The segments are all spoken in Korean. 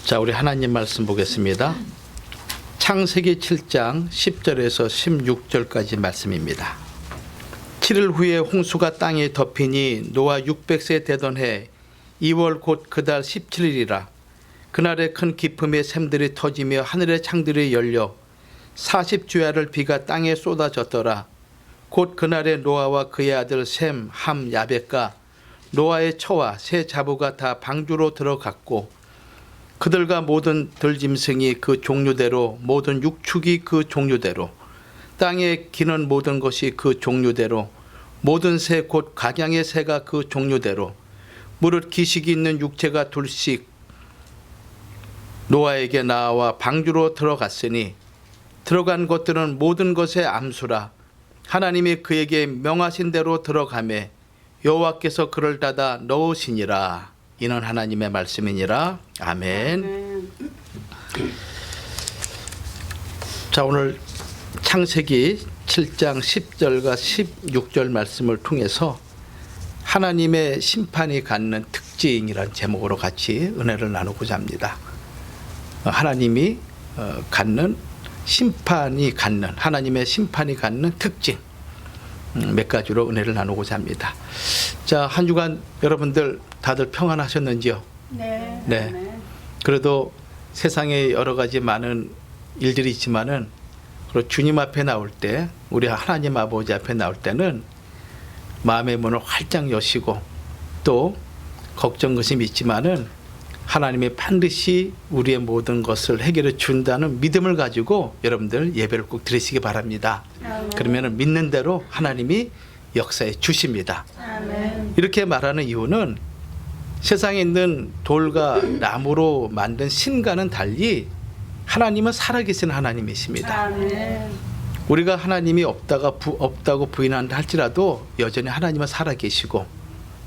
자, 우리 하나님 말씀 보겠습니다. 창세기 7장 10절에서 16절까지 말씀입니다. 7일 후에 홍수가 땅에 덮이니 노아 600세 되던 해 2월 곧 그달 17일이라. 그날에 큰 기품의 샘들이 터지며 하늘의 창들이 열려 40주야를 비가 땅에 쏟아졌더라. 곧 그날에 노아와 그의 아들 셈, 함, 야벳과 노아의 처와 새 자부가 다 방주로 들어갔고 그들과 모든 들짐승이 그 종류대로 모든 육축이 그 종류대로 땅에 기는 모든 것이 그 종류대로 모든 새 곧 각양의 새가 그 종류대로 무릇 기식이 있는 육체가 둘씩 노아에게 나와 방주로 들어갔으니 들어간 것들은 모든 것의 암수라. 하나님이 그에게 명하신 대로 들어가매 여호와께서 그를 닫아 넣으시니라. 이는 하나님의 말씀이니라. 아멘. 자, 오늘 창세기 7장 10절과 16절 말씀을 통해서 하나님의 심판이 갖는 특징이라는 제목으로 같이 은혜를 나누고자 합니다. 하나님이 갖는 심판이 갖는 하나님의 심판이 갖는 특징 몇 가지로 은혜를 나누고자 합니다. 자, 한 주간 여러분들 다들 평안하셨는지요? 네. 네. 그래도 세상에 여러 가지 많은 일들이 있지만은 주님 앞에 나올 때, 우리 하나님 아버지 앞에 나올 때는 마음의 문을 활짝 여시고 또 걱정 의심이 있지만은 하나님이 반드시 우리의 모든 것을 해결해 준다는 믿음을 가지고 여러분들 예배를 꼭 드리시기 바랍니다. 그러면은 믿는 대로 하나님이 역사해 주십니다. 아멘. 이렇게 말하는 이유는 세상에 있는 돌과 나무로 만든 신과는 달리 하나님은 살아계신 하나님이십니다. 아멘. 우리가 하나님이 없다고 부인한다 할지라도 여전히 하나님은 살아계시고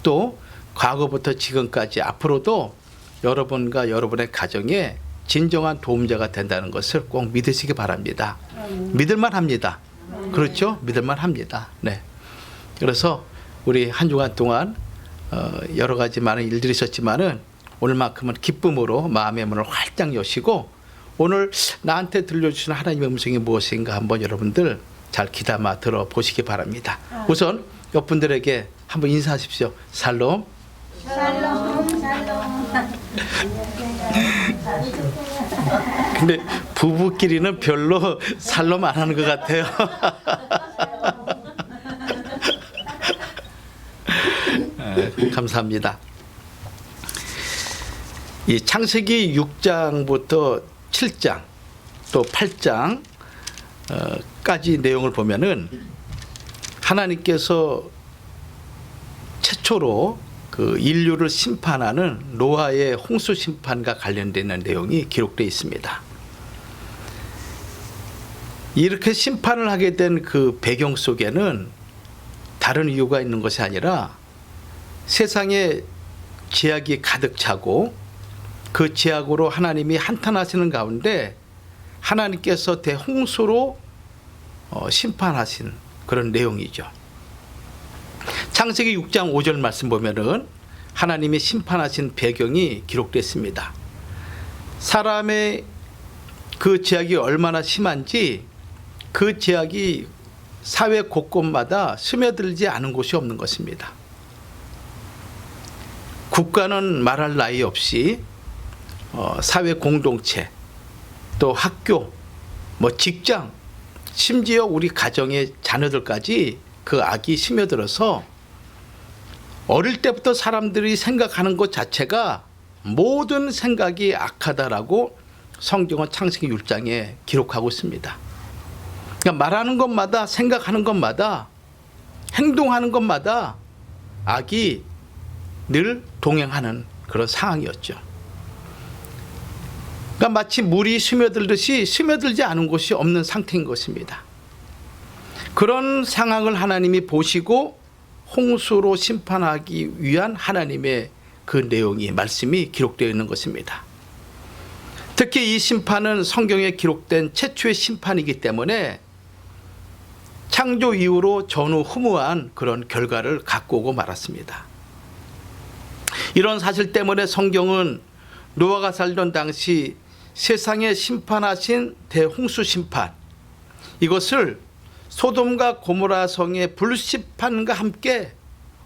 또 과거부터 지금까지 앞으로도 여러분과 여러분의 가정에 진정한 도움자가 된다는 것을 꼭 믿으시기 바랍니다. 믿을만 합니다. 그렇죠? 믿을만 합니다. 네. 그래서 우리 한 주간 동안 여러 가지 많은 일들이 있었지만은 오늘만큼은 기쁨으로 마음의 문을 활짝 여시고 오늘 나한테 들려주신 하나님의 음성이 무엇인가 한번 여러분들 잘 귀담아 들어보시기 바랍니다. 우선 옆분들에게 한번 인사하십시오. 살롬. 샬롬. 샬롬. 근데 부부끼리는 별로 살롬 안 하는 것 같아요. 감사합니다. 이 창세기 6장부터 7장 또 8장까지 내용을 보면은 하나님께서 최초로 그 인류를 심판하는 노아의 홍수 심판과 관련되는 내용이 기록되어 있습니다. 이렇게 심판을 하게 된 그 배경 속에는 다른 이유가 있는 것이 아니라 세상에 죄악이 가득 차고 그 죄악으로 하나님이 한탄하시는 가운데 하나님께서 대홍수로 심판하신 그런 내용이죠. 창세기 6장 5절 말씀 보면은 하나님이 심판하신 배경이 기록됐습니다. 사람의 그 죄악이 얼마나 심한지 그 죄악이 사회 곳곳마다 스며들지 않은 곳이 없는 것입니다. 국가는 말할 나위 없이 사회 공동체 또 학교 직장 심지어 우리 가정의 자녀들까지 그 악이 스며들어서 어릴 때부터 사람들이 생각하는 것 자체가 모든 생각이 악하다라고 성경은 창세기 6장에 기록하고 있습니다. 그러니까 말하는 것마다 생각하는 것마다 행동하는 것마다 악이 늘 동행하는 그런 상황이었죠. 그러니까 마치 물이 스며들듯이 스며들지 않은 곳이 없는 상태인 것입니다. 그런 상황을 하나님이 보시고 홍수로 심판하기 위한 하나님의 그 내용이 말씀이 기록되어 있는 것입니다. 특히 이 심판은 성경에 기록된 최초의 심판이기 때문에 창조 이후로 전후후무한 그런 결과를 갖고 오고 말았습니다. 이런 사실 때문에 성경은 노아가 살던 당시 세상에 심판하신 대홍수 심판, 이것을 소돔과 고모라 성의 불심판과 함께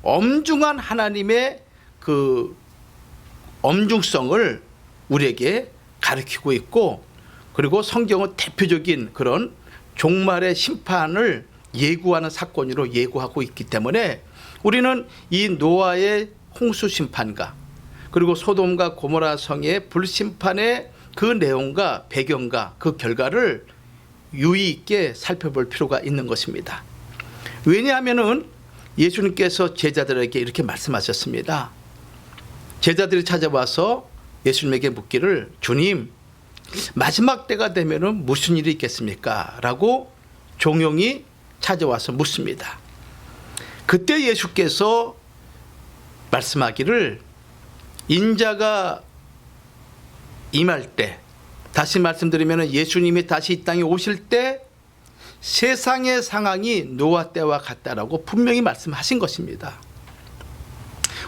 엄중한 하나님의 그 엄중성을 우리에게 가르치고 있고, 그리고 성경은 대표적인 그런 종말의 심판을 예고하는 사건으로 예고하고 있기 때문에 우리는 이 노아의 홍수 심판과 그리고 소돔과 고모라 성의 불심판의 그 내용과 배경과 그 결과를 유의 있게 살펴볼 필요가 있는 것입니다. 왜냐하면은 예수님께서 제자들에게 이렇게 말씀하셨습니다. 제자들이 찾아와서 예수님에게 묻기를, 주님, 마지막 때가 되면은 무슨 일이 있겠습니까? 라고 종용이 찾아와서 묻습니다. 그때 예수께서 말씀하기를, 인자가 임할 때, 다시 말씀드리면 예수님이 다시 이 땅에 오실 때 세상의 상황이 노아 때와 같다라고 분명히 말씀하신 것입니다.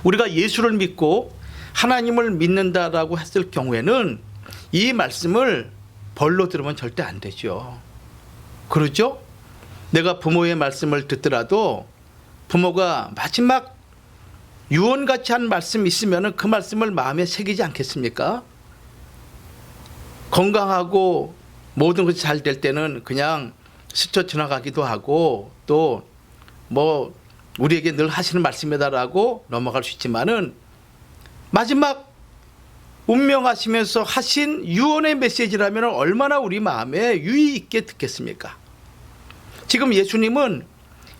우리가 예수를 믿고 하나님을 믿는다라고 했을 경우에는 이 말씀을 벌로 들으면 절대 안 되죠. 그러죠? 내가 부모의 말씀을 듣더라도 부모가 마지막 유언같이 한 말씀이 있으면 그 말씀을 마음에 새기지 않겠습니까? 건강하고 모든 것이 잘 될 때는 그냥 스쳐 지나가기도 하고, 또 뭐 우리에게 늘 하시는 말씀이다라고 넘어갈 수 있지만은 마지막 운명하시면서 하신 유언의 메시지라면 얼마나 우리 마음에 유의 있게 듣겠습니까? 지금 예수님은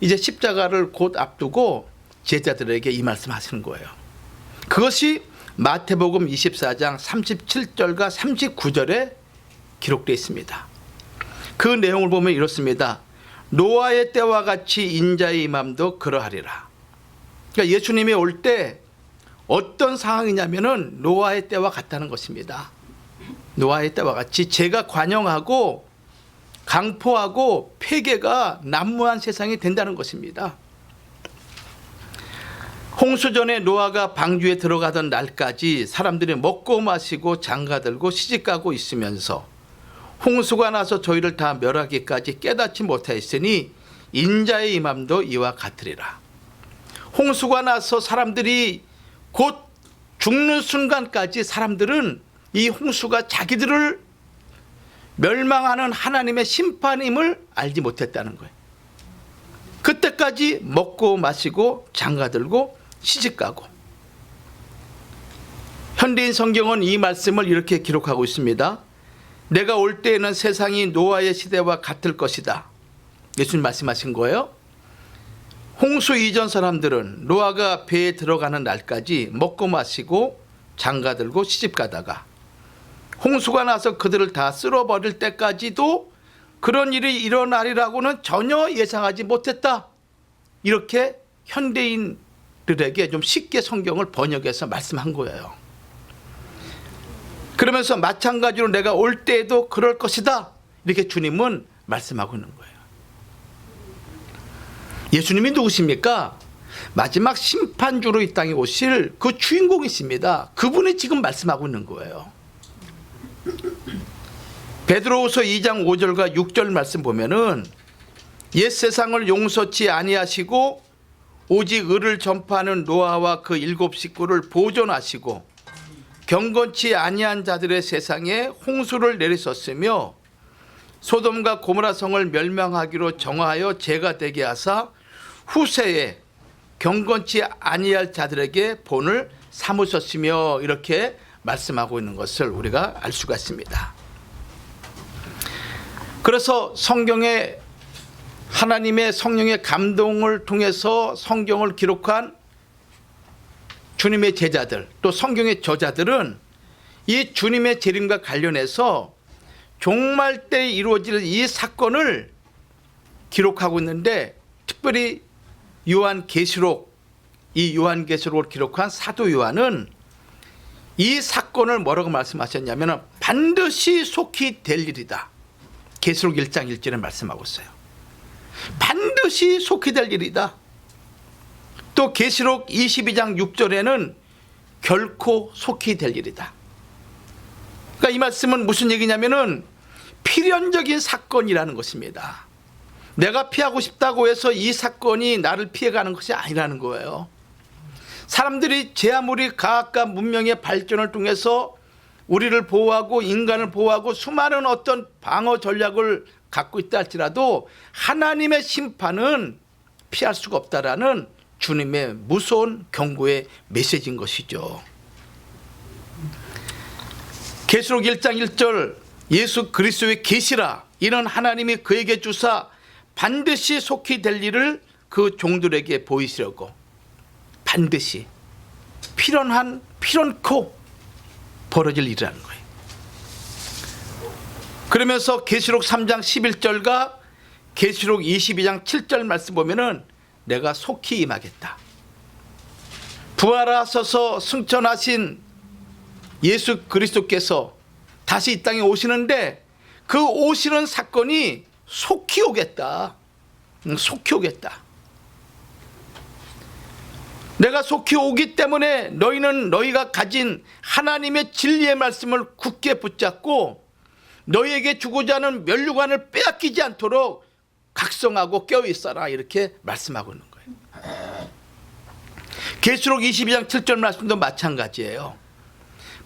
이제 십자가를 곧 앞두고 제자들에게 이 말씀 하시는 거예요. 그것이 마태복음 24장 37절과 39절에 기록되어 있습니다. 그 내용을 보면 이렇습니다. 노아의 때와 같이 인자의 임함도 그러하리라. 그러니까 예수님이 올 때 어떤 상황이냐면은 노아의 때와 같다는 것입니다. 노아의 때와 같이 제가 관영하고 강포하고 폐괴가 난무한 세상이 된다는 것입니다. 홍수 전에 노아가 방주에 들어가던 날까지 사람들이 먹고 마시고 장가들고 시집가고 있으면서 홍수가 나서 저희를 다 멸하기까지 깨닫지 못하였으니 인자의 임함도 이와 같으리라. 홍수가 나서 사람들이 곧 죽는 순간까지 사람들은 이 홍수가 자기들을 멸망하는 하나님의 심판임을 알지 못했다는 거예요. 그때까지 먹고 마시고 장가들고 시집가고. 현대인 성경은 이 말씀을 이렇게 기록하고 있습니다. 내가 올 때에는 세상이 노아의 시대와 같을 것이다. 예수님 말씀하신 거예요. 홍수 이전 사람들은 노아가 배에 들어가는 날까지 먹고 마시고 장가들고 시집가다가 홍수가 나서 그들을 다 쓸어버릴 때까지도 그런 일이 일어나리라고는 전혀 예상하지 못했다. 이렇게 현대인들에게 좀 쉽게 성경을 번역해서 말씀한 거예요. 그러면서 마찬가지로 내가 올 때에도 그럴 것이다. 이렇게 주님은 말씀하고 있는 거예요. 예수님이 누구십니까? 마지막 심판주로 이 땅에 오실 그 주인공이십니다. 그분이 지금 말씀하고 있는 거예요. 베드로후서 2장 5절과 6절 말씀 보면은 옛 세상을 용서치 아니하시고 오직 의를 전파하는 노아와 그 7 식구를 보존하시고 경건치 아니한 자들의 세상에 홍수를 내리셨으며 소돔과 고모라 성을 멸망하기로 정하여 죄가 되게 하사 후세에 경건치 아니할 자들에게 본을 삼으셨으며, 이렇게 말씀하고 있는 것을 우리가 알 수가 있습니다. 그래서 성경에 하나님의 성령의 감동을 통해서 성경을 기록한 주님의 제자들, 또 성경의 저자들은 이 주님의 재림과 관련해서 종말 때 이루어질 이 사건을 기록하고 있는데, 특별히 요한계시록, 이 요한계시록을 기록한 사도 요한은 이 사건을 뭐라고 말씀하셨냐면 반드시 속히 될 일이다. 계시록 1장 1절에 말씀하고 있어요. 반드시 속히 될 일이다. 또 계시록 22장 6절에는 결코 속히 될 일이다. 그러니까 이 말씀은 무슨 얘기냐면은 필연적인 사건이라는 것입니다. 내가 피하고 싶다고 해서 이 사건이 나를 피해가는 것이 아니라는 거예요. 사람들이 제 아무리 과학과 문명의 발전을 통해서 우리를 보호하고 인간을 보호하고 수많은 어떤 방어 전략을 갖고 있다 할지라도 하나님의 심판은 피할 수가 없다라는 주님의 무서운 경고의 메시지인 것이죠. 계시록 1장 1절 예수 그리스도의 계시라 이는 하나님이 그에게 주사 반드시 속히 될 일을 그 종들에게 보이시려고 반드시 필연코 벌어질 일이라는 거예요. 그러면서 계시록 3장 11절과 계시록 22장 7절 말씀 보면은 내가 속히 임하겠다. 부활하셔서 승천하신 예수 그리스도께서 다시 이 땅에 오시는데 그 오시는 사건이 속히 오겠다. 속히 오겠다. 내가 속히 오기 때문에 너희는 너희가 가진 하나님의 진리의 말씀을 굳게 붙잡고 너희에게 주고자 하는 면류관을 빼앗기지 않도록 각성하고 깨어있어라 이렇게 말씀하고 있는 거예요. 계시록 22장 7절 말씀도 마찬가지예요.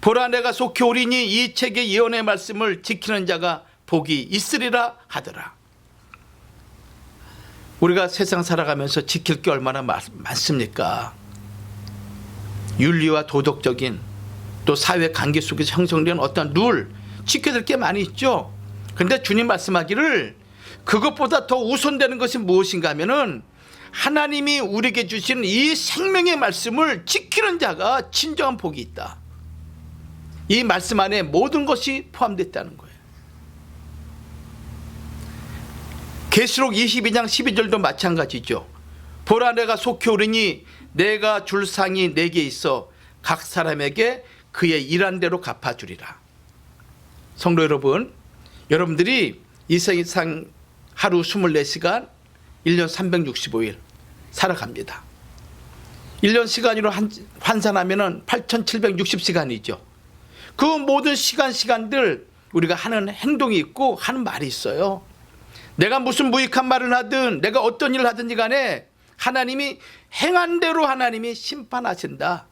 보라 내가 속히 오리니 이 책의 예언의 말씀을 지키는 자가 복이 있으리라 하더라. 우리가 세상 살아가면서 지킬 게 얼마나 많습니까? 윤리와 도덕적인 또 사회 관계 속에서 형성된 어떤 룰 지켜야 될 게 많이 있죠. 그런데 주님 말씀하기를 그것보다 더 우선되는 것이 무엇인가 하면은 하나님이 우리에게 주신 이 생명의 말씀을 지키는 자가 진정한 복이 있다. 이 말씀 안에 모든 것이 포함됐다는 거예요. 계시록 22장 12절도 마찬가지죠. 보라 내가 속히 오르니 내가 줄 상이 내게 있어 각 사람에게 그의 일한 대로 갚아주리라. 성도 여러분, 여러분들이 이 세상 하루 24시간 1년 365일 살아갑니다. 1년 시간으로 환산하면 8760시간이죠. 그 모든 시간들 우리가 하는 행동이 있고 하는 말이 있어요. 내가 무슨 무익한 말을 하든 내가 어떤 일을 하든지 간에 하나님이 행한 대로 하나님이 심판하신다.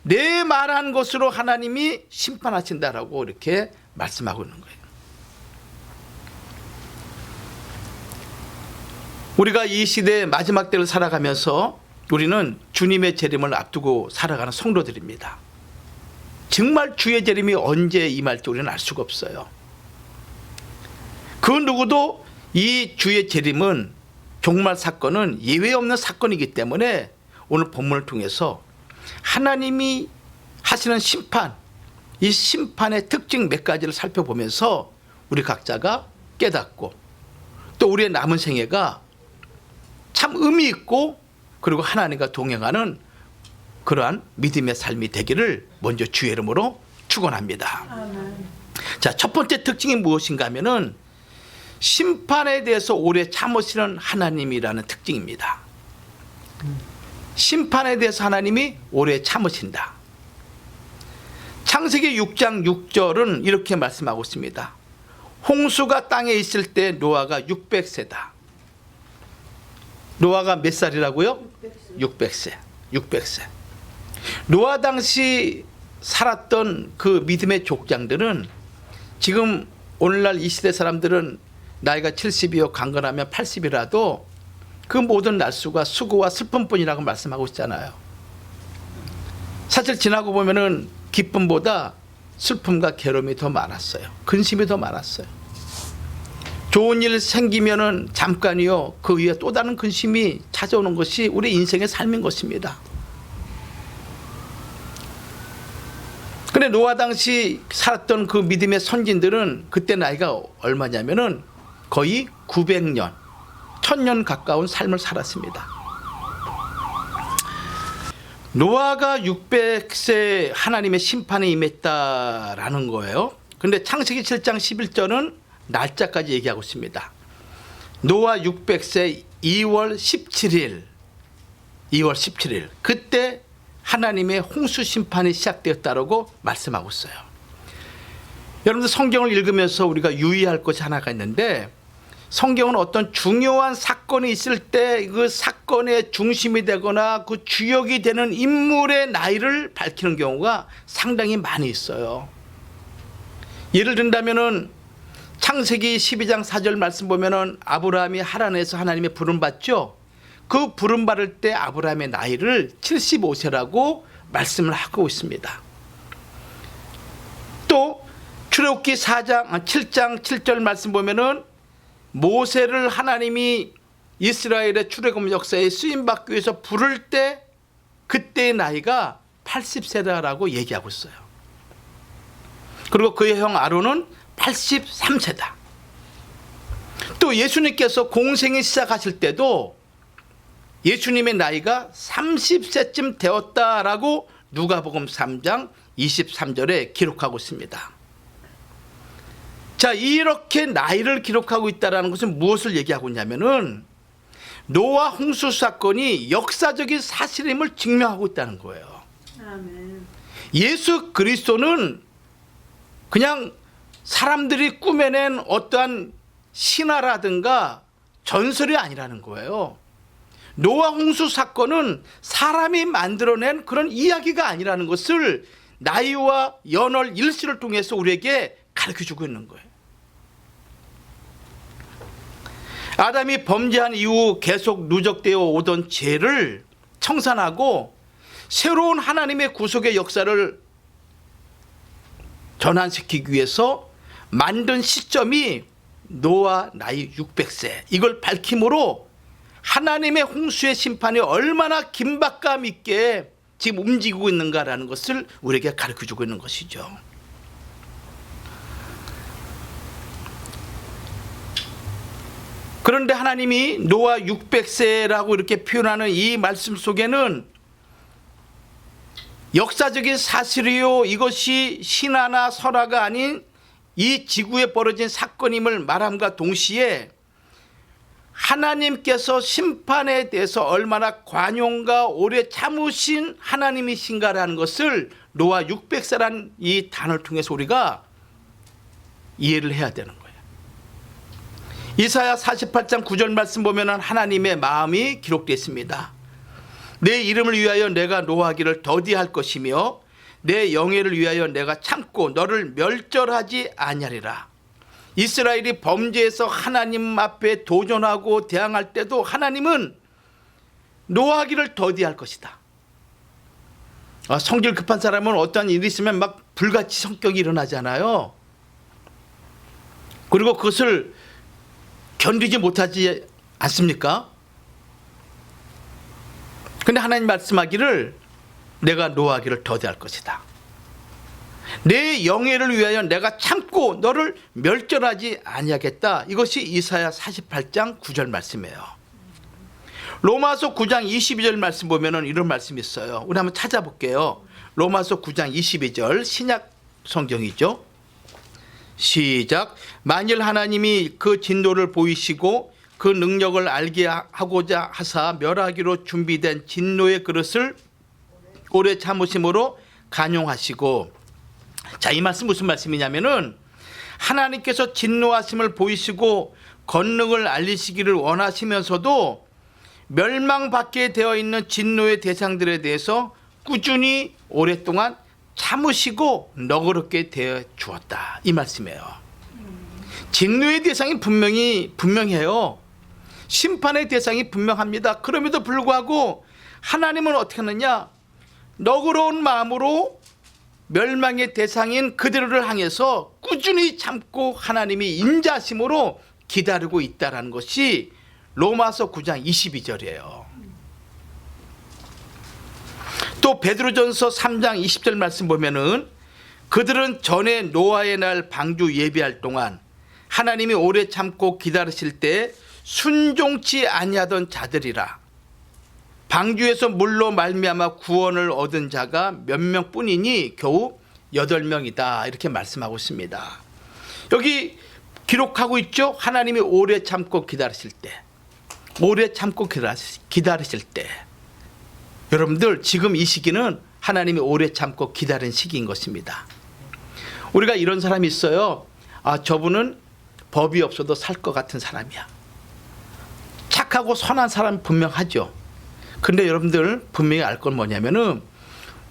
내 말한 것으로 하나님이 심판하신다라고 이렇게 말씀하고 있는 거예요. 우리가 이 시대의 마지막 때를 살아가면서 우리는 주님의 재림을 앞두고 살아가는 성도들입니다. 정말 주의 재림이 언제 임할지 우리는 알 수가 없어요. 그 누구도 이 주의 재림은 종말 사건은 예외 없는 사건이기 때문에 오늘 본문을 통해서 하나님이 하시는 심판, 이 심판의 특징 몇 가지를 살펴보면서 우리 각자가 깨닫고 또 우리의 남은 생애가 참 의미 있고 그리고 하나님과 동행하는 그러한 믿음의 삶이 되기를 먼저 주의 이름으로 축원합니다. 자, 첫 번째 특징이 무엇인가 하면은 심판에 대해서 오래 참으시는 하나님이라는 특징입니다. 심판에 대해서 하나님이 오래 참으신다. 창세기 6장 6절은 이렇게 말씀하고 있습니다. 홍수가 땅에 있을 때 노아가 600세다. 노아가 몇 살이라고요? 600세. 노아 당시 살았던 그 믿음의 족장들은 지금 오늘날 이 시대 사람들은 나이가 70이요 강건하면 80이라도 그 모든 날수가 수고와 슬픔뿐이라고 말씀하고 있잖아요. 사실 지나고 보면은 기쁨보다 슬픔과 괴로움이 더 많았어요. 근심이 더 많았어요. 좋은 일 생기면은 잠깐이요 그 위에 또 다른 근심이 찾아오는 것이 우리 인생의 삶인 것입니다. 그런데 노아 당시 살았던 그 믿음의 선진들은 그때 나이가 얼마냐면은 거의 900년, 1000년 가까운 삶을 살았습니다. 노아가 600세 하나님의 심판에 임했다라는 거예요. 그런데 창세기 7장 11절은 날짜까지 얘기하고 있습니다. 노아 600세 2월 17일 그때 하나님의 홍수 심판이 시작되었다라고 말씀하고 있어요. 여러분들 성경을 읽으면서 우리가 유의할 것이 하나가 있는데, 성경은 어떤 중요한 사건이 있을 때 그 사건의 중심이 되거나 그 주역이 되는 인물의 나이를 밝히는 경우가 상당히 많이 있어요. 예를 든다면은 창세기 12장 4절 말씀 보면은 아브라함이 하란에서 하나님의 부름 받죠. 그 부름 받을 때 아브라함의 나이를 75세라고 말씀을 하고 있습니다. 또 출애굽기 7장 7절 말씀 보면은 모세를 하나님이 이스라엘의 출애굽 역사에 쓰임받기 위해서 부를 때 그때의 나이가 80세다라고 얘기하고 있어요. 그리고 그의 형 아론은 83세다. 또 예수님께서 공생이 시작하실 때도 예수님의 나이가 30세쯤 되었다라고 누가복음 3장 23절에 기록하고 있습니다. 자, 이렇게 나이를 기록하고 있다는 것은 무엇을 얘기하고 있냐면은 노아 홍수 사건이 역사적인 사실임을 증명하고 있다는 거예요. 아멘. 예수 그리스도는 그냥 사람들이 꾸며낸 어떠한 신화라든가 전설이 아니라는 거예요. 노아 홍수 사건은 사람이 만들어낸 그런 이야기가 아니라는 것을 나이와 연월 일시를 통해서 우리에게 가르쳐주고 있는 거예요. 아담이 범죄한 이후 계속 누적되어 오던 죄를 청산하고 새로운 하나님의 구속의 역사를 전환시키기 위해서 만든 시점이 노아 나이 600세, 이걸 밝힘으로 하나님의 홍수의 심판이 얼마나 긴박감 있게 지금 움직이고 있는가라는 것을 우리에게 가르쳐주고 있는 것이죠. 그런데 하나님이 노아 600세라고 이렇게 표현하는 이 말씀 속에는 역사적인 사실이요, 이것이 신화나 설화가 아닌 이 지구에 벌어진 사건임을 말함과 동시에 하나님께서 심판에 대해서 얼마나 관용과 오래 참으신 하나님이신가라는 것을 노아 600세라는 이 단어를 통해서 우리가 이해를 해야 되는 거예요. 이사야 48장 9절 말씀 보면 하나님의 마음이 기록되어 있습니다. 내 이름을 위하여 내가 노하기를 더디할 것이며 내 영예를 위하여 내가 참고 너를 멸절하지 아니하리라. 이스라엘이 범죄해서 하나님 앞에 도전하고 대항할 때도 하나님은 노하기를 더디할 것이다. 성질 급한 사람은 어떤 일이 있으면 막 불같이 성격이 일어나잖아요. 그리고 그것을 견디지 못하지 않습니까? 근데 하나님 말씀하기를 내가 노하기를 더디할 것이다. 내 영예를 위하여 내가 참고 너를 멸절하지 아니하겠다. 이것이 이사야 48장 9절 말씀이에요. 로마서 9장 22절 말씀 보면은 이런 말씀이 있어요. 우리 한번 찾아볼게요. 로마서 9장 22절 신약 성경이죠. 시작. 만일 하나님이 그 진노를 보이시고 그 능력을 알게 하고자 하사 멸하기로 준비된 진노의 그릇을 오래 참으심으로 간용하시고, 자, 이 말씀 무슨 말씀이냐면은 하나님께서 진노하심을 보이시고 권능을 알리시기를 원하시면서도 멸망받게 되어 있는 진노의 대상들에 대해서 꾸준히 오랫동안 참으시고 너그럽게 되어 주었다, 이 말씀이에요. 진노의 대상이 분명해요. 심판의 대상이 분명합니다. 그럼에도 불구하고 하나님은 어떻게 하느냐, 너그러운 마음으로 멸망의 대상인 그들을 향해서 꾸준히 참고 하나님이 인자심으로 기다리고 있다는 것이 로마서 9장 22절이에요. 또 베드로전서 3장 20절 말씀 보면은 그들은 전에 노아의 날 방주 예비할 동안 하나님이 오래 참고 기다리실 때 순종치 아니하던 자들이라. 방주에서 물로 말미암아 구원을 얻은 자가 몇 명뿐이니 겨우 8명이다, 이렇게 말씀하고 있습니다. 여기 기록하고 있죠. 하나님이 오래 참고 기다리실 때, 오래 참고 기다리실 때. 여러분들 지금 이 시기는 하나님이 오래 참고 기다린 시기인 것입니다. 우리가 이런 사람이 있어요. 아, 저분은 법이 없어도 살 것 같은 사람이야. 착하고 선한 사람 분명하죠. 근데 여러분들 분명히 알 건 뭐냐면은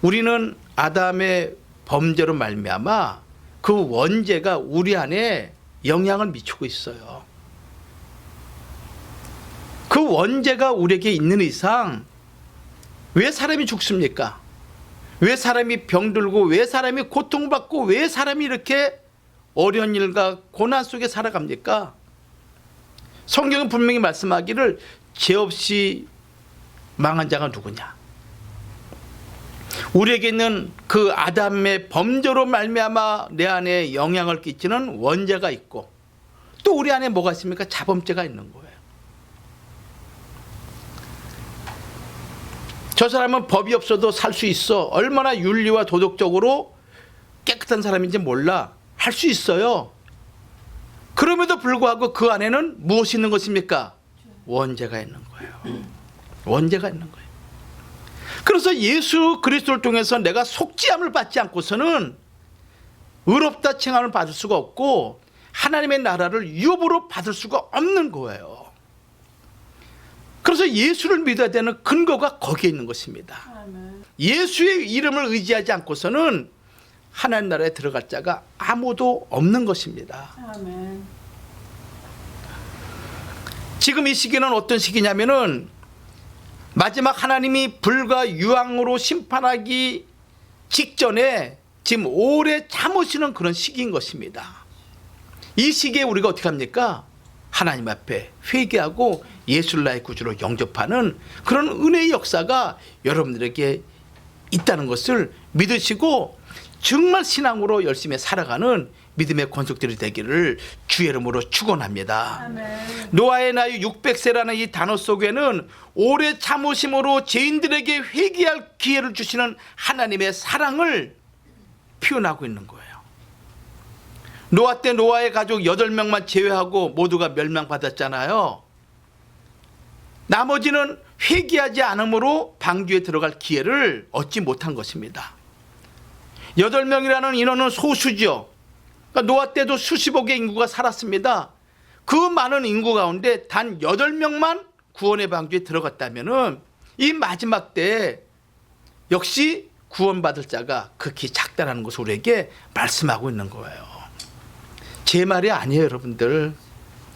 우리는 아담의 범죄로 말미암아 그 원죄가 우리 안에 영향을 미치고 있어요. 그 원죄가 우리에게 있는 이상 왜 사람이 죽습니까? 왜 사람이 병들고 왜 사람이 고통받고 왜 사람이 이렇게 어려운 일과 고난 속에 살아갑니까? 성경은 분명히 말씀하기를 죄 없이 망한 자가 누구냐? 우리에게 있는 그 아담의 범죄로 말미암아 내 안에 영향을 끼치는 원죄가 있고 또 우리 안에 뭐가 있습니까? 자범죄가 있는 거예요. 저 사람은 법이 없어도 살 수 있어. 얼마나 윤리와 도덕적으로 깨끗한 사람인지 몰라. 할 수 있어요. 그럼에도 불구하고 그 안에는 무엇이 있는 것입니까? 원죄가 있는 거예요. 원죄가 있는 거예요. 그래서 예수 그리스도를 통해서 내가 속죄함을 받지 않고서는 의롭다 칭함을 받을 수가 없고 하나님의 나라를 유업으로 받을 수가 없는 거예요. 그래서 예수를 믿어야 되는 근거가 거기에 있는 것입니다. 아멘. 예수의 이름을 의지하지 않고서는 하나님 나라에 들어갈 자가 아무도 없는 것입니다. 아멘. 지금 이 시기는 어떤 시기냐면은 마지막 하나님이 불과 유황으로 심판하기 직전에 지금 오래 참으시는 그런 시기인 것입니다. 이 시기에 우리가 어떻게 합니까? 하나님 앞에 회개하고 예수를 나의 구주로 영접하는 그런 은혜의 역사가 여러분들에게 있다는 것을 믿으시고 정말 신앙으로 열심히 살아가는 믿음의 권속들이 되기를 주의 이름으로 축원합니다. 아멘. 노아의 나이 600세라는 이 단어 속에는 오래 참으심으로 죄인들에게 회개할 기회를 주시는 하나님의 사랑을 표현하고 있는 거예요. 노아 때 노아의 가족 8명만 제외하고 모두가 멸망받았잖아요. 나머지는 회개하지 않으므로 방주에 들어갈 기회를 얻지 못한 것입니다. 8명이라는 인원은 소수죠. 그러니까 노아 때도 수십억의 인구가 살았습니다. 그 많은 인구 가운데 단 8명만 구원의 방주에 들어갔다면 이 마지막 때 역시 구원받을 자가 극히 작다라는 것을 우리에게 말씀하고 있는 거예요. 제 말이 아니에요, 여러분들.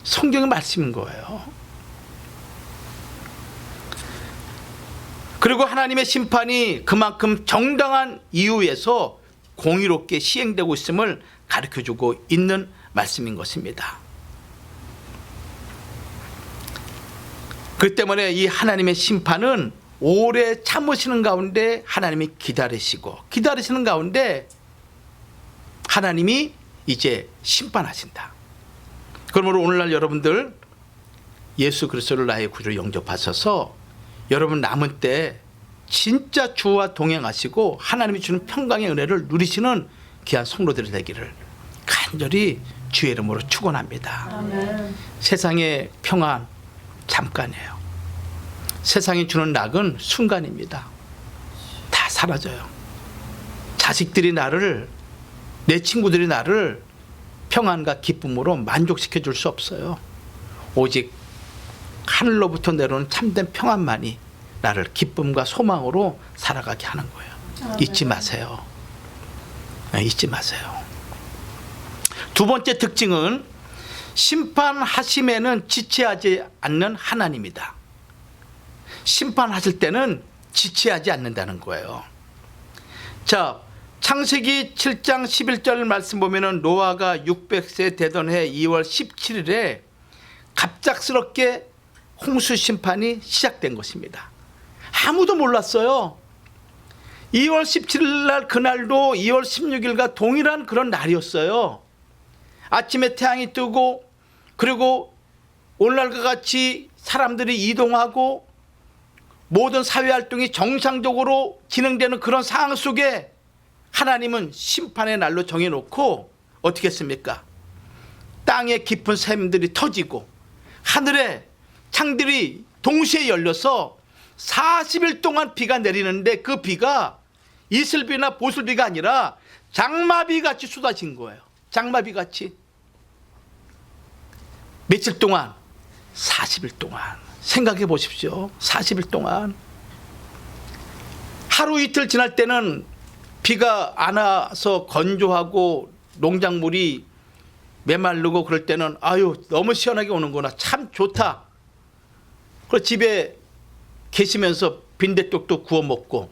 성경의 말씀인 거예요. 그리고 하나님의 심판이 그만큼 정당한 이유에서 공의롭게 시행되고 있음을 가르쳐주고 있는 말씀인 것입니다. 그 때문에 이 하나님의 심판은 오래 참으시는 가운데 하나님이 기다리시는 가운데 하나님이 이제 심판하신다. 그러므로 오늘날 여러분들 예수 그리스도를 나의 구주로 영접하셔서 여러분 남은 때 진짜 주와 동행하시고 하나님이 주는 평강의 은혜를 누리시는 귀한 성도들이 되기를 간절히 주의 이름으로 축원합니다. 아멘. 세상의 평안 잠깐이에요. 세상이 주는 낙은 순간입니다. 다 사라져요. 자식들이 나를, 내 친구들이 나를 평안과 기쁨으로 만족시켜 줄 수 없어요. 오직 하늘로부터 내려오는 참된 평안만이 나를 기쁨과 소망으로 살아가게 하는 거예요. 아멘. 잊지 마세요. 잊지 마세요. 두 번째 특징은 심판하심에는 지체하지 않는 하나님이다. 심판하실 때는 지체하지 않는다는 거예요. 자, 창세기 7장 11절 말씀 보면은 노아가 600세 되던 해 2월 17일에 갑작스럽게 홍수 심판이 시작된 것입니다. 아무도 몰랐어요. 2월 17일 날 그날도 2월 16일과 동일한 그런 날이었어요. 아침에 태양이 뜨고 그리고 오늘날과 같이 사람들이 이동하고 모든 사회활동이 정상적으로 진행되는 그런 상황 속에 하나님은 심판의 날로 정해놓고 어떻게 했습니까? 땅에 깊은 샘들이 터지고 하늘에 창들이 동시에 열려서 40일 동안 비가 내리는데 그 비가 이슬비나 보슬비가 아니라 장마비 같이 쏟아진 거예요. 장마비 같이. 며칠 동안? 40일 동안. 생각해 보십시오. 40일 동안. 하루 이틀 지날 때는 비가 안 와서 건조하고 농작물이 메마르고 그럴 때는 아유 너무 시원하게 오는구나, 참 좋다. 그래서 집에 계시면서 빈대떡도 구워 먹고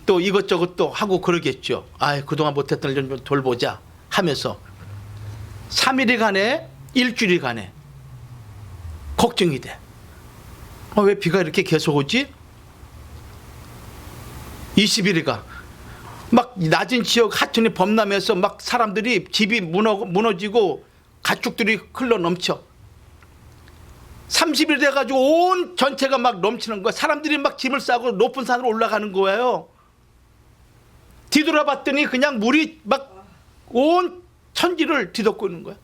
또 이것저것 또 하고 그러겠죠. 아, 그동안 못했던 일 좀 돌보자 하면서 3일이 가네, 일주일이 가네, 걱정이 돼. 왜 비가 이렇게 계속 오지? 20일이 가. 막 낮은 지역 하천이 범람해서 막 사람들이 집이 무너지고 가축들이 흘러 넘쳐. 30일 돼가지고 온 전체가 막 넘치는 거야. 사람들이 막 짐을 싸고 높은 산으로 올라가는 거예요. 뒤돌아봤더니 그냥 물이 막 온 천지를 뒤덮고 있는 거야.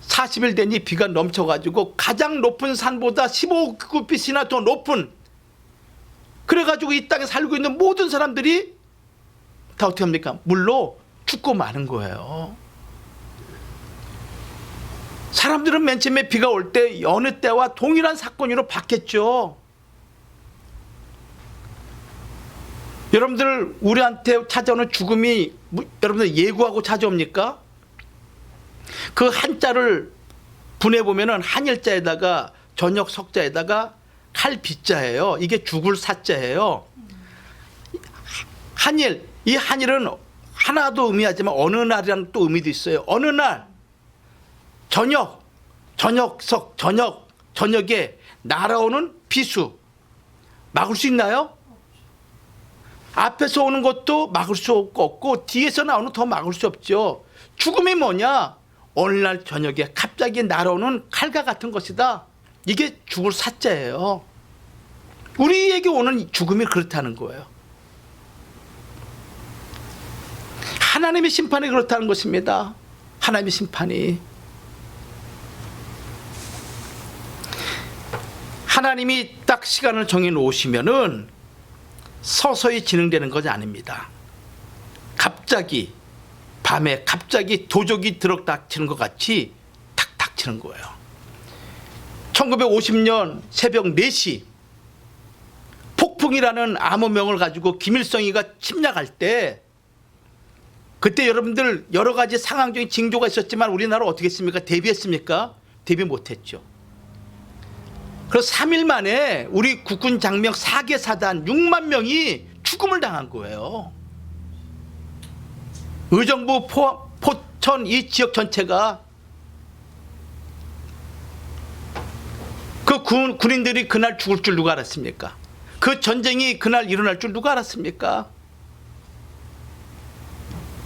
40일 되니 비가 넘쳐가지고 가장 높은 산보다 15급빛이나 더 높은, 그래가지고 이 땅에 살고 있는 모든 사람들이 다 어떻게 합니까? 물로 죽고 마는 거예요. 사람들은 맨 처음에 비가 올 때 어느 때와 동일한 사건으로 봤겠죠. 여러분들 우리한테 찾아오는 죽음이 여러분들 예고하고 찾아옵니까? 그 한자를 분해보면 한일자에다가 저녁 석자에다가 칼비자예요. 이게 죽을 사자예요. 한일, 이 한일은 하나도 의미하지만 어느 날이라는 또 의미도 있어요. 어느 날 저녁, 저녁석, 저녁에 날아오는 비수 막을 수 있나요? 앞에서 오는 것도 막을 수 없고 뒤에서 나오는 더 막을 수 없죠. 죽음이 뭐냐? 오늘날 저녁에 갑자기 날아오는 칼과 같은 것이다. 이게 죽을 사자예요. 우리에게 오는 죽음이 그렇다는 거예요. 하나님의 심판이 그렇다는 것입니다. 하나님의 심판이. 하나님이 딱 시간을 정해 놓으시면은 서서히 진행되는 것이 아닙니다. 갑자기 밤에 갑자기 도적이 들어닥치는 것 같이 탁탁 치는 거예요. 1950년 새벽 4시 폭풍이라는 암호명을 가지고 김일성이가 침략할 때, 그때 여러분들 여러 가지 상황적인 징조가 있었지만 우리나라 어떻게 했습니까? 대비했습니까? 대비 못했죠. 그래서 3일 만에 우리 국군 장병 4개 사단 6만 명이 죽음을 당한 거예요. 의정부, 포천 이 지역 전체가. 그 군인들이 그날 죽을 줄 누가 알았습니까? 그 전쟁이 그날 일어날 줄 누가 알았습니까?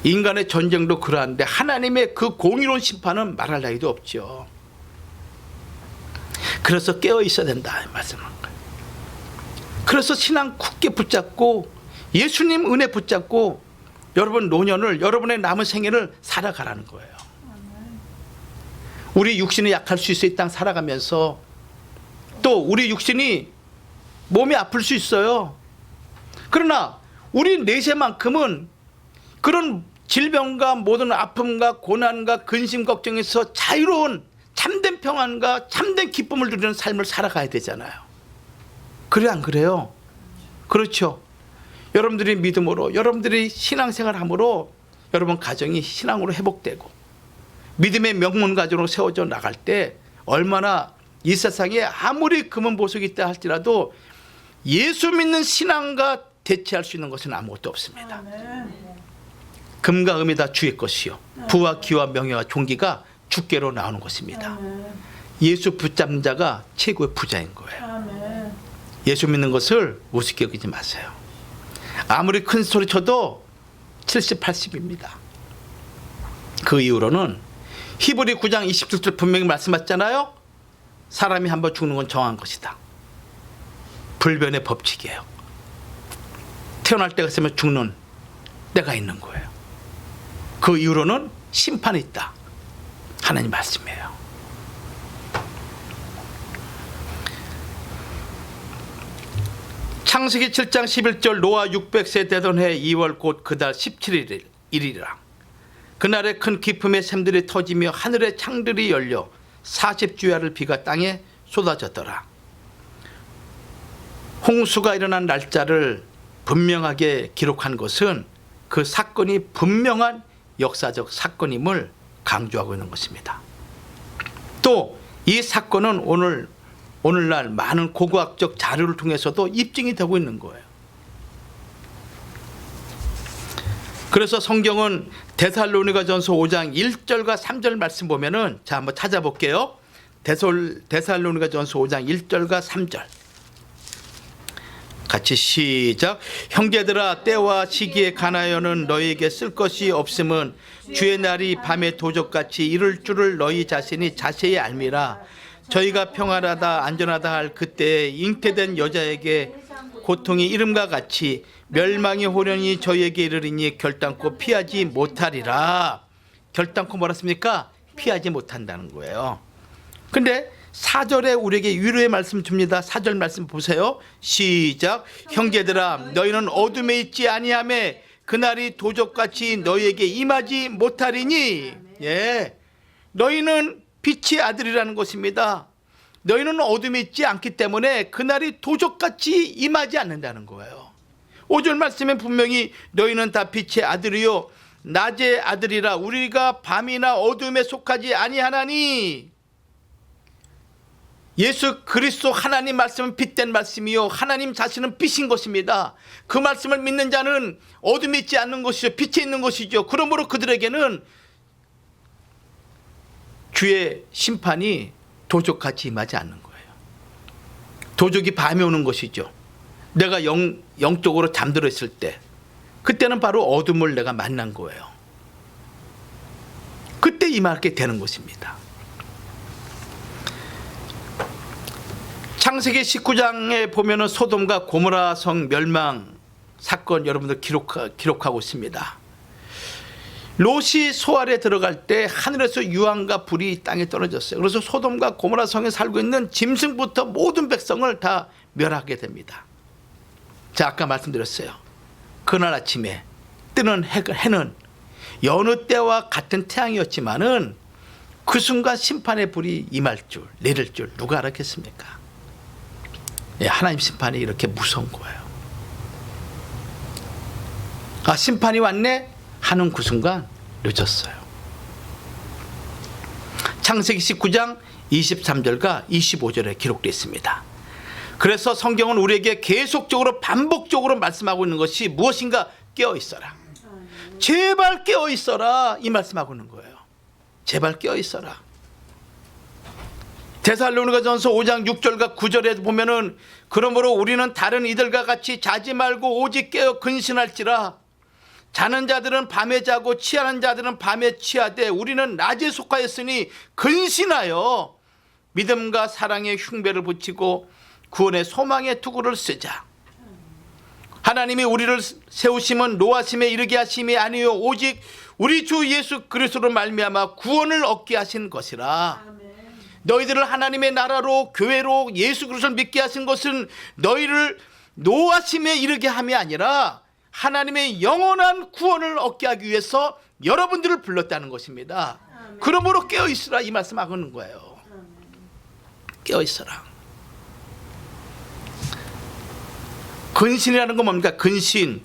인간의 전쟁도 그러한데 하나님의 그 공의로운 심판은 말할 나위도 없죠. 그래서 깨어 있어야 된다 말씀한 거예요. 그래서 신앙 굳게 붙잡고 예수님 은혜 붙잡고 여러분 노년을, 여러분의 남은 생애를 살아가라는 거예요. 우리 육신이 약할 수 있어요. 이 땅 살아가면서. 또 우리 육신이 몸이 아플 수 있어요. 그러나 우리 내세만큼은 그런 질병과 모든 아픔과 고난과 근심 걱정에서 자유로운 참된 평안과 참된 기쁨을 누리는 삶을 살아가야 되잖아요. 그래 안 그래요? 그렇죠. 여러분들이 믿음으로, 여러분들이 신앙생활함으로 여러분 가정이 신앙으로 회복되고 믿음의 명문 가정으로 세워져 나갈 때 얼마나 이 세상에 아무리 금은 보석이 있다 할지라도 예수 믿는 신앙과 대체할 수 있는 것은 아무것도 없습니다. 금과 금이 다 주의 것이요 부와 기와 명예와 존귀가 주께로 나오는 것입니다. 예수 붙잡는 자가 최고의 부자인 거예요. 예수 믿는 것을 우습게 여기지 마세요. 아무리 큰 소리 쳐도 70, 80입니다. 그 이후로는 히브리 9장 27절 분명히 말씀하셨잖아요. 사람이 한번 죽는 건 정한 것이다. 불변의 법칙이에요. 태어날 때가 있으면 죽는 때가 있는 거예요. 그 이후로는 심판이 있다. 하나님 말씀이에요. 창세기 7장 11절 노아 600세 되던 해 2월 곧 그달 17일이라. 그날에 큰 기품의 샘들이 터지며 하늘의 창들이 열려 40주야를 비가 땅에 쏟아졌더라. 홍수가 일어난 날짜를 분명하게 기록한 것은 그 사건이 분명한 역사적 사건임을 강조하고 있는 것입니다. 또 이 사건은 오늘날 많은 고고학적 자료를 통해서도 입증이 되고 있는 거예요. 그래서 성경은 데살로니가전서 5장 1절과 3절 말씀 보면은, 자 한번 찾아볼게요. 데살로니가전서 5장 1절과 3절 같이 시작. 형제들아, 때와 시기에 관하여는 너희에게 쓸 것이 없음은 주의 날이 밤에 도적같이 이를 줄을 너희 자신이 자세히 알미라. 저희가 평안하다 안전하다 할 그때에 잉태된 여자에게 고통이 이름과 같이 멸망의 호련이 저희에게 이르리니 결단코 피하지 못하리라. 결단코 뭐라 습니까? 피하지 못한다는 거예요. 근데 4절에 우리에게 위로의 말씀 줍니다. 4절 말씀 보세요. 시작. 형제들아, 너희는 어둠에 있지 아니하매 그날이 도적같이 너희에게 임하지 못하리니. 예, 너희는 빛의 아들이라는 것입니다. 너희는 어둠에 있지 않기 때문에 그날이 도적같이 임하지 않는다는 거예요. 5절 말씀에 분명히 너희는 다 빛의 아들이요 낮의 아들이라. 우리가 밤이나 어둠에 속하지 아니하나니. 예수 그리스도 하나님 말씀은 빛된 말씀이요 하나님 자신은 빛인 것입니다. 그 말씀을 믿는 자는 어둠에 있지 않는 것이죠. 빛에 있는 것이죠. 그러므로 그들에게는 주의 심판이 도적같이 임하지 않는 거예요. 도적이 밤에 오는 것이죠. 내가 영적으로 잠들어 있을 때, 그때는 바로 어둠을 내가 만난 거예요. 그때 임하게 되는 것입니다. 창세기 19장에 보면은 소돔과 고모라 성 멸망 사건 여러분들 기록하고 있습니다. 롯이 소알에 들어갈 때 하늘에서 유황과 불이 땅에 떨어졌어요. 그래서 소돔과 고모라 성에 살고 있는 짐승부터 모든 백성을 다 멸하게 됩니다. 자, 아까 말씀드렸어요. 그날 아침에 뜨는 해는 여느 때와 같은 태양이었지만은 그 순간 심판의 불이 임할 줄, 내릴 줄 누가 알았겠습니까? 예, 하나님 심판이 이렇게 무서운 거예요. 아, 심판이 왔네 하는 그 순간 늦었어요. 창세기 19장 23절과 25절에 기록되어 있습니다. 그래서 성경은 우리에게 계속적으로 반복적으로 말씀하고 있는 것이 무엇인가? 깨어 있어라. 제발 깨어 있어라. 이 말씀하고 있는 거예요. 제발 깨어 있어라. 데살로니가전서 5장 6절과 9절에 보면은 그러므로 우리는 다른 이들과 같이 자지 말고 오직 깨어 근신할지라. 자는 자들은 밤에 자고 취하는 자들은 밤에 취하되 우리는 낮에 속하였으니 근신하여 믿음과 사랑의 흉배를 붙이고 구원의 소망의 투구를 쓰자. 하나님이 우리를 세우심은 노하심에 이르게 하심이 아니요 오직 우리 주 예수 그리스도로 말미암아 구원을 얻게 하신 것이라. 너희들을 하나님의 나라로 교회로 예수 그리스도를 믿게 하신 것은 너희를 노하심에 이르게 함이 아니라 하나님의 영원한 구원을 얻게 하기 위해서 여러분들을 불렀다는 것입니다. 그러므로 깨어있으라 이 말씀하고 있는 거예요. 깨어있어라. 근신이라는 건 뭡니까? 근신.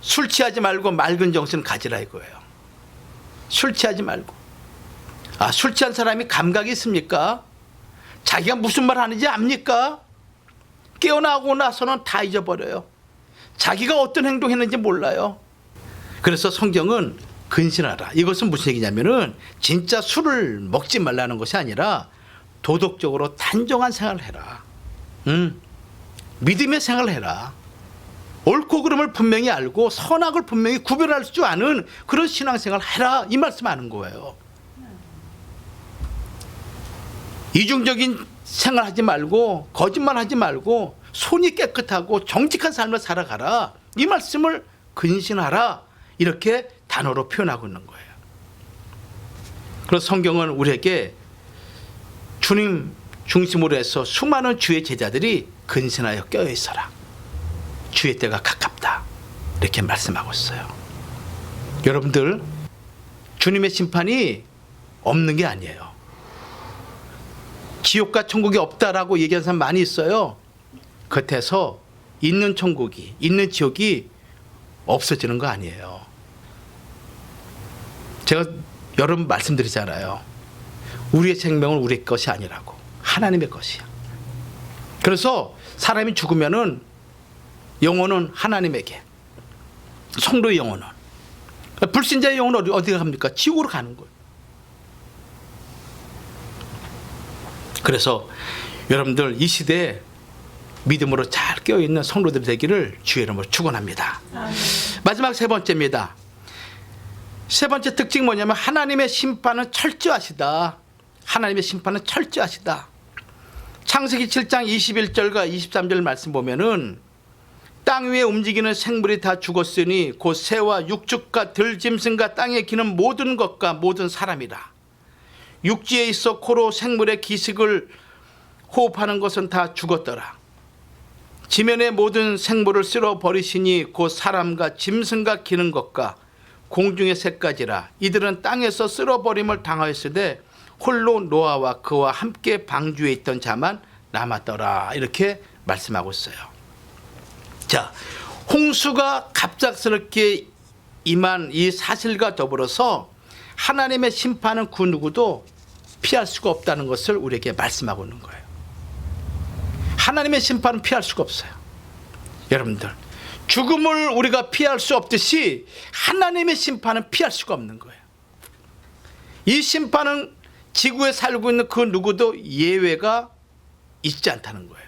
술 취하지 말고 맑은 정신 가지라 이거예요. 술 취하지 말고. 아, 술 취한 사람이 감각이 있습니까? 자기가 무슨 말 하는지 압니까? 깨어나고 나서는 다 잊어버려요. 자기가 어떤 행동했는지 몰라요. 그래서 성경은 근신하라. 이것은 무슨 얘기냐면은 진짜 술을 먹지 말라는 것이 아니라 도덕적으로 단정한 생활을 해라. 믿음의 생활을 해라. 옳고 그름을 분명히 알고 선악을 분명히 구별할 줄 아는 그런 신앙생활을 해라. 이 말씀하는 거예요. 이중적인 생활하지 말고 거짓말하지 말고 손이 깨끗하고 정직한 삶을 살아가라. 이 말씀을 근신하라. 이렇게 단어로 표현하고 있는 거예요. 그래서 성경은 우리에게 주님 중심으로 해서 수많은 주의 제자들이 근신하여 껴있어라. 주의 때가 가깝다. 이렇게 말씀하고 있어요. 여러분들, 주님의 심판이 없는 게 아니에요. 지옥과 천국이 없다라고 얘기하는 사람 많이 있어요. 겉에서 있는 천국이, 있는 지옥이 없어지는 거 아니에요. 제가 여러 번 말씀드리잖아요. 우리의 생명은 우리 것이 아니라고. 하나님의 것이야. 그래서 사람이 죽으면은 영혼은 하나님에게, 성도의 영혼은, 불신자의 영혼은 어디가 갑니까? 지옥으로 가는 거예요. 그래서 여러분들 이 시대에 믿음으로 잘 깨어있는 성도들 되기를 주의 이름으로 축원합니다. 마지막 세 번째입니다. 세 번째 특징이 뭐냐면 하나님의 심판은 철저하시다. 하나님의 심판은 철저하시다. 창세기 7장 21절과 23절 말씀 보면은 땅 위에 움직이는 생물이 다 죽었으니 곧 새와 육축과 들짐승과 땅에 기는 모든 것과 모든 사람이라. 육지에 있어 코로 생물의 기식을 호흡하는 것은 다 죽었더라. 지면의 모든 생물을 쓸어 버리시니 곧 사람과 짐승과 기는 것과 공중의 새까지라. 이들은 땅에서 쓸어버림을 당하였으되 홀로 노아와 그와 함께 방주에 있던 자만 남았더라. 이렇게 말씀하고 있어요. 자, 홍수가 갑작스럽게 임한 이 사실과 더불어서 하나님의 심판은 그 누구도 피할 수가 없다는 것을 우리에게 말씀하고 있는 거예요. 하나님의 심판은 피할 수가 없어요. 여러분들, 죽음을 우리가 피할 수 없듯이 하나님의 심판은 피할 수가 없는 거예요. 이 심판은 지구에 살고 있는 그 누구도 예외가 있지 않다는 거예요.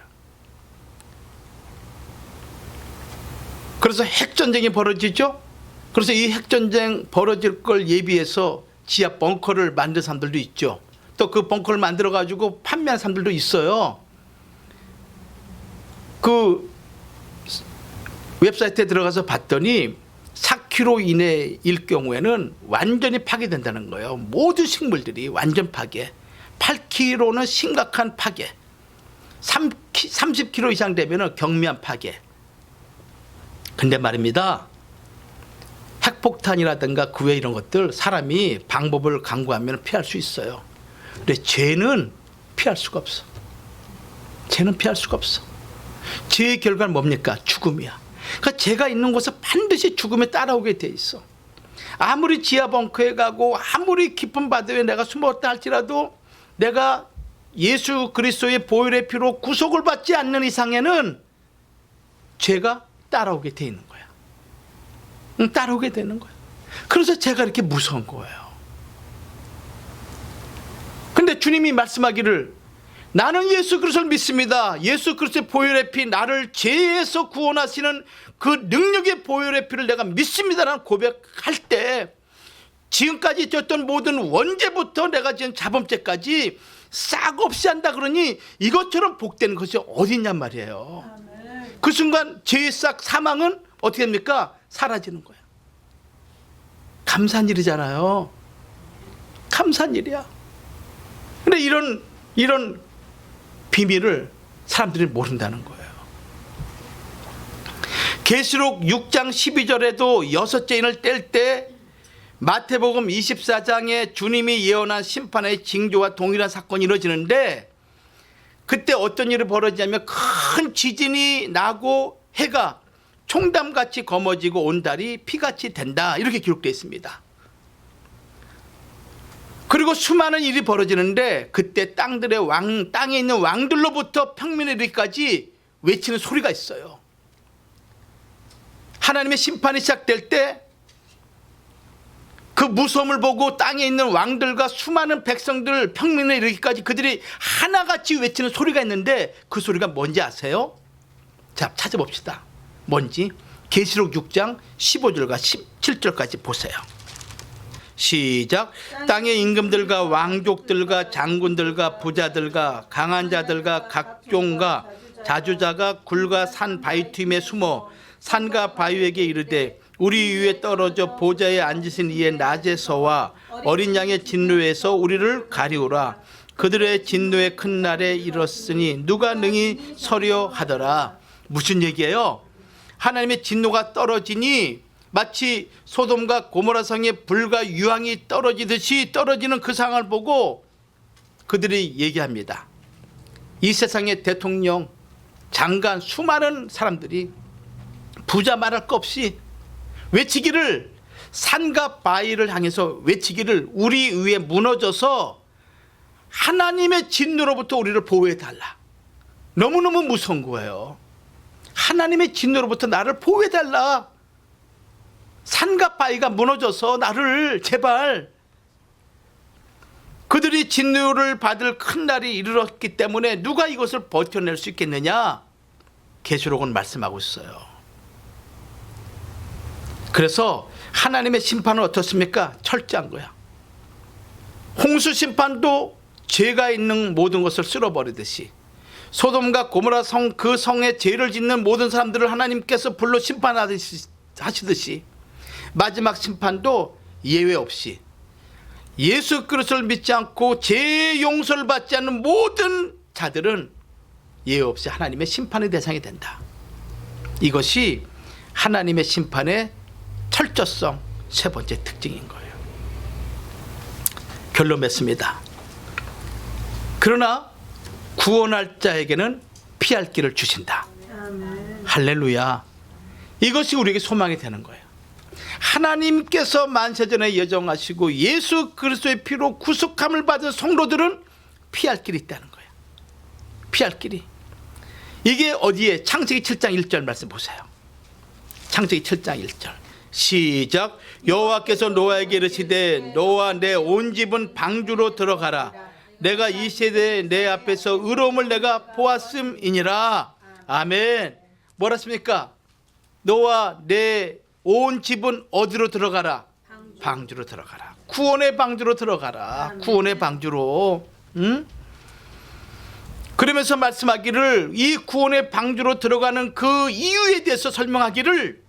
그래서 핵전쟁이 벌어지죠. 그래서 이 핵전쟁 벌어질 걸 예비해서 지하 벙커를 만든 사람들도 있죠. 또 그 벙커를 만들어 가지고 판매하는 사람들도 있어요. 그 웹사이트에 들어가서 봤더니 4km 이내일 경우에는 완전히 파괴된다는 거예요. 모든 식물들이 완전 파괴. 8km는 심각한 파괴. 30km 이상 되면 경미한 파괴. 근데 말입니다, 핵폭탄이라든가 그 외 이런 것들 사람이 방법을 강구하면 피할 수 있어요. 근데 죄는 피할 수가 없어. 죄는 피할 수가 없어. 죄의 결과는 뭡니까? 죽음이야. 그러니까 죄가 있는 곳에 반드시 죽음에 따라오게 돼 있어. 아무리 지하 벙커에 가고 아무리 깊은 바다에 내가 숨었다 할지라도 내가 예수 그리스도의 보혈의 피로 구속을 받지 않는 이상에는 죄가 따라오게 돼 있는 거야. 따라오게 되는 거야. 그래서 죄가 이렇게 무서운 거예요. 근데 주님이 말씀하기를 나는 예수 그리스도를 믿습니다. 예수 그리스도의 보혈의 피, 나를 죄에서 구원하시는 그 능력의 보혈의 피를 내가 믿습니다라는 고백할 때 지금까지 졌던 모든 원죄부터 내가 지은 자범죄까지 싹 없이 한다 그러니 이것처럼 복되는 것이 어디 있냔 말이에요. 그 순간 죄의 싹 사망은 어떻게 됩니까? 사라지는 거야. 감사한 일이잖아요. 감사한 일이야. 근데 이런 비밀을 사람들이 모른다는 거예요. 계시록 6장 12절에도 여섯째 인을 뗄 때 마태복음 24장에 주님이 예언한 심판의 징조와 동일한 사건이 이루어지는데 그때 어떤 일이 벌어지냐면 큰 지진이 나고 해가 총담같이 검어지고 온 달이 피같이 된다. 이렇게 기록되어 있습니다. 그리고 수많은 일이 벌어지는데 그때 땅에 있는 왕들로부터 평민에 이르기까지 외치는 소리가 있어요. 하나님의 심판이 시작될 때 그 무서움을 보고 땅에 있는 왕들과 수많은 백성들 평민에 이르기까지 그들이 하나같이 외치는 소리가 있는데 그 소리가 뭔지 아세요? 자, 찾아봅시다. 뭔지 계시록 6장 15절과 17절까지 보세요. 시작. 땅의 임금들과 왕족들과 장군들과 부자들과 강한 자들과 각종과 자주자가 굴과 산 바위틈에 숨어 산과 바위에게 이르되 우리 위에 떨어져 보좌에 앉으신 이의 낮에서와 어린 양의 진노에서 우리를 가리우라. 그들의 진노의 큰 날에 이르렀으니 누가 능히 서려 하더라. 무슨 얘기예요? 하나님의 진노가 떨어지니 마치 소돔과 고모라 성에 불과 유황이 떨어지듯이 떨어지는 그 상황을 보고 그들이 얘기합니다. 이 세상의 대통령, 장관, 수많은 사람들이 부자 말할 것 없이 외치기를, 산과 바위를 향해서 외치기를, 우리 위에 무너져서 하나님의 진노로부터 우리를 보호해달라. 너무너무 무서운 거예요. 하나님의 진노로부터 나를 보호해달라. 산과 바위가 무너져서 나를 제발. 그들이 진노를 받을 큰 날이 이르렀기 때문에 누가 이것을 버텨낼 수 있겠느냐? 계시록은 말씀하고 있어요. 그래서 하나님의 심판은 어떻습니까? 철저한 거야. 홍수 심판도 죄가 있는 모든 것을 쓸어버리듯이 소돔과 고모라 성, 그 성에 죄를 짓는 모든 사람들을 하나님께서 불로 심판하시듯이 마지막 심판도 예외 없이 예수 그리스도를 믿지 않고 죄 용서를 받지 않는 모든 자들은 예외 없이 하나님의 심판의 대상이 된다. 이것이 하나님의 심판의 철저성 세 번째 특징인 거예요. 결론 맺습니다. 그러나 구원할 자에게는 피할 길을 주신다. 할렐루야. 이것이 우리에게 소망이 되는 거예요. 하나님께서 만세전에 예정하시고 예수 그리스도의 피로 구속함을 받은 성도들은 피할 길이 있다는 거예요. 피할 길이. 이게 어디에? 창세기 7장 1절 말씀 보세요. 창세기 7장 1절 시작. 여호와께서 노아에게 이르시되 너와 내 온 집은 방주로 들어가라. 내가 이 세대에 내 앞에서 의로움을 내가 보았음이니라. 아멘. 뭐라 했습니까? 너와 내 온 집은 어디로 들어가라? 방주로 들어가라. 구원의 방주로 들어가라. 구원의 방주로. 응? 그러면서 말씀하기를 이 구원의 방주로 들어가는 그 이유에 대해서 설명하기를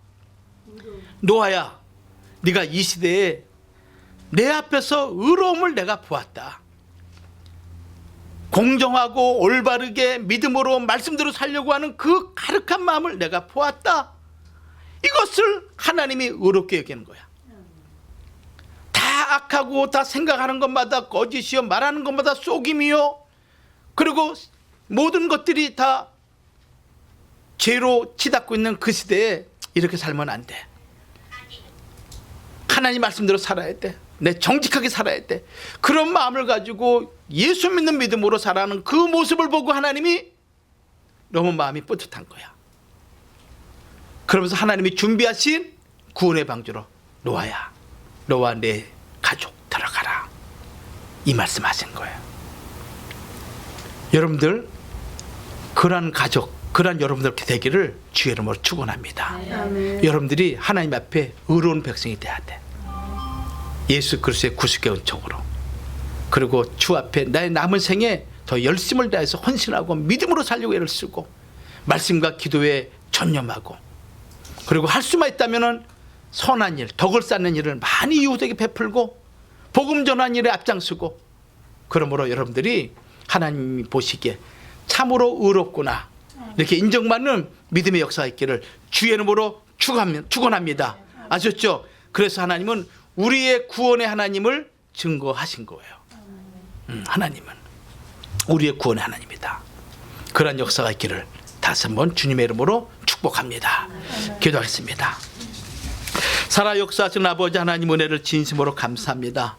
노아야, 네가 이 시대에 내 앞에서 의로움을 내가 보았다. 공정하고 올바르게 믿음으로 말씀대로 살려고 하는 그 가득한 마음을 내가 보았다. 이것을 하나님이 의롭게 여기는 거야. 다 악하고 다 생각하는 것마다 거짓이요, 말하는 것마다 속임이요, 그리고 모든 것들이 다 죄로 치닫고 있는 그 시대에 이렇게 살면 안 돼. 하나님 말씀대로 살아야 돼. 내 정직하게 살아야 돼. 그런 마음을 가지고 예수 믿는 믿음으로 살아가는 그 모습을 보고 하나님이 너무 마음이 뿌듯한 거야. 그러면서 하나님이 준비하신 구원의 방주로 노아야, 너와 내 가족 들어가라. 이 말씀하신 거예요. 여러분들 그러한 가족, 그러한 여러분들 되기를 주의 이름으로 축원합니다. 아멘. 여러분들이 하나님 앞에 의로운 백성이 돼야 돼. 예수 그리스도의 구속의 은총으로. 그리고 주 앞에 나의 남은 생에 더 열심을 다해서 헌신하고 믿음으로 살려고 애를 쓰고 말씀과 기도에 전념하고, 그리고 할 수만 있다면 선한 일, 덕을 쌓는 일을 많이 이웃에게 베풀고 복음 전환 일에 앞장서고, 그러므로 여러분들이 하나님이 보시기에 참으로 의롭구나 이렇게 인정받는 믿음의 역사가 있기를 주의 이름으로 축원합니다. 아셨죠? 그래서 하나님은 우리의 구원의 하나님을 증거하신 거예요. 하나님은 우리의 구원의 하나님이다. 그런 역사가 있기를 다시 한번 주님의 이름으로 축복합니다. 기도하겠습니다. 살아 역사하신 아버지 하나님, 은혜를 진심으로 감사합니다.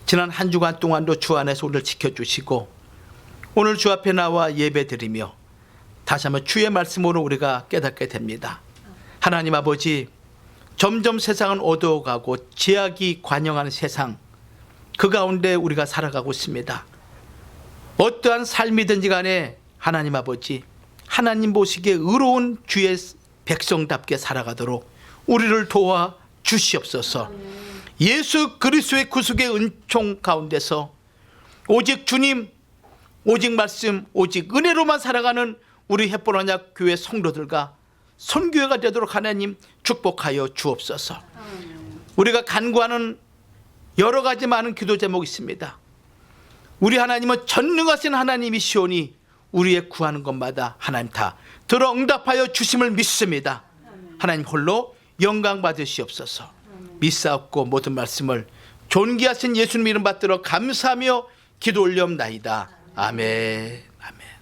지난 한 주간 동안도 주 안에서 우리를 지켜주시고 오늘 주 앞에 나와 예배드리며 다시 한번 주의 말씀으로 우리가 깨닫게 됩니다. 하나님 아버지, 점점 세상은 어두워가고 죄악이 관영하는 세상, 그 가운데 우리가 살아가고 있습니다. 어떠한 삶이든지 간에 하나님 아버지, 하나님 보시기에 의로운 주의 백성답게 살아가도록 우리를 도와 주시옵소서. 예수 그리스도의 구속의 은총 가운데서 오직 주님, 오직 말씀, 오직 은혜로만 살아가는 우리 햇본 언약 교회 성도들과 선교회가 되도록 하나님 축복하여 주옵소서. 우리가 간구하는 여러 가지 많은 기도 제목이 있습니다. 우리 하나님은 전능하신 하나님이시오니 우리의 구하는 것마다 하나님 다 들어 응답하여 주심을 믿습니다. 하나님 홀로 영광 받으시옵소서. 믿사옵고 모든 말씀을 존귀하신 예수님 이름 받들어 감사하며 기도 올리옵나이다. 아멘. 아멘.